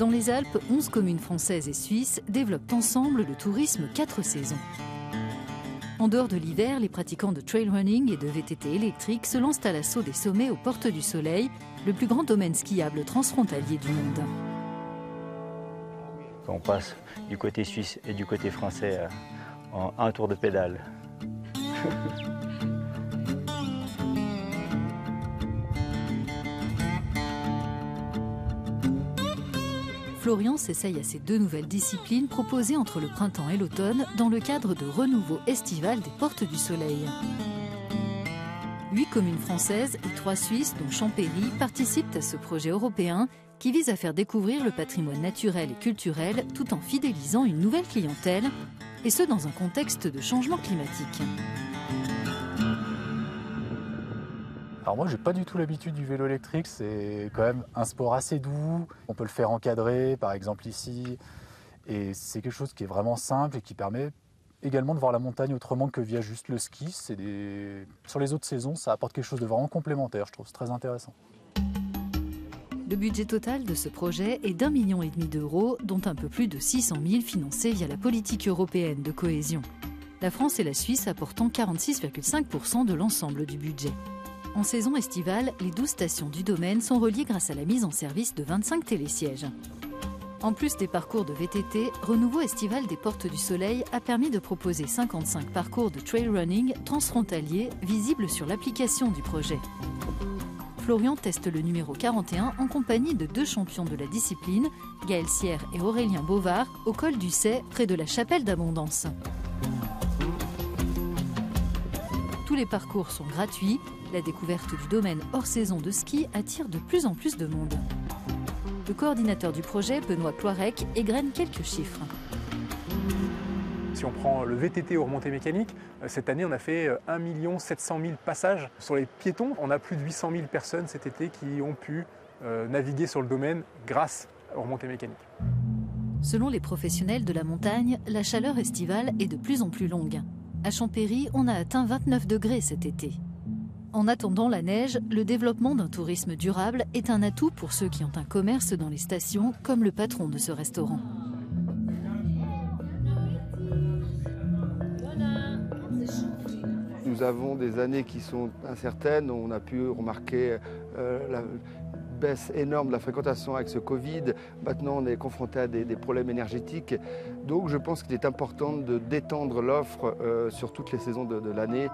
Dans les Alpes, 11 communes françaises et suisses développent ensemble le tourisme 4 saisons. En dehors de l'hiver, les pratiquants de trail running et de VTT électrique se lancent à l'assaut des sommets aux Portes du Soleil, le plus grand domaine skiable transfrontalier du monde. On passe du côté suisse et du côté français en un tour de pédale. Florian s'essaye à ces 2 nouvelles disciplines proposées entre le printemps et l'automne dans le cadre de renouveau estival des Portes du Soleil. 8 communes françaises et 3 suisses, dont Champéry, participent à ce projet européen qui vise à faire découvrir le patrimoine naturel et culturel tout en fidélisant une nouvelle clientèle, et ce dans un contexte de changement climatique. Alors moi, j'ai pas du tout l'habitude du vélo électrique, c'est quand même un sport assez doux, on peut le faire encadrer, par exemple ici, et c'est quelque chose qui est vraiment simple et qui permet également de voir la montagne autrement que via juste le ski. Sur les autres saisons, ça apporte quelque chose de vraiment complémentaire, je trouve, c'est très intéressant. Le budget total de ce projet est d'1,5 million d'euros, dont un peu plus de 600 000 financés via la politique européenne de cohésion. La France et la Suisse apportant 46,5% de l'ensemble du budget. En saison estivale, les 12 stations du domaine sont reliées grâce à la mise en service de 25 télésièges. En plus des parcours de VTT, Renouveau estival des Portes du Soleil a permis de proposer 55 parcours de trail running transfrontaliers visibles sur l'application du projet. Florian teste le numéro 41 en compagnie de 2 champions de la discipline, Gaël Sierre et Aurélien Bovard, au col du Cey, près de la Chapelle d'Abondance. Tous les parcours sont gratuits. La découverte du domaine hors saison de ski attire de plus en plus de monde. Le coordinateur du projet, Benoît Cloirec, égrène quelques chiffres. Si on prend le VTT aux remontées mécaniques, cette année on a fait 1 700 000 passages. Sur les piétons, on a plus de 800 000 personnes cet été qui ont pu naviguer sur le domaine grâce aux remontées mécaniques. Selon les professionnels de la montagne, la chaleur estivale est de plus en plus longue. À Champéry, on a atteint 29 degrés cet été. En attendant la neige, le développement d'un tourisme durable est un atout pour ceux qui ont un commerce dans les stations, comme le patron de ce restaurant. Nous avons des années qui sont incertaines. On a pu remarquer la baisse énorme de la fréquentation avec ce Covid. Maintenant, on est confronté à des problèmes énergétiques. Donc, je pense qu'il est important de d'étendre l'offre sur toutes les saisons de l'année.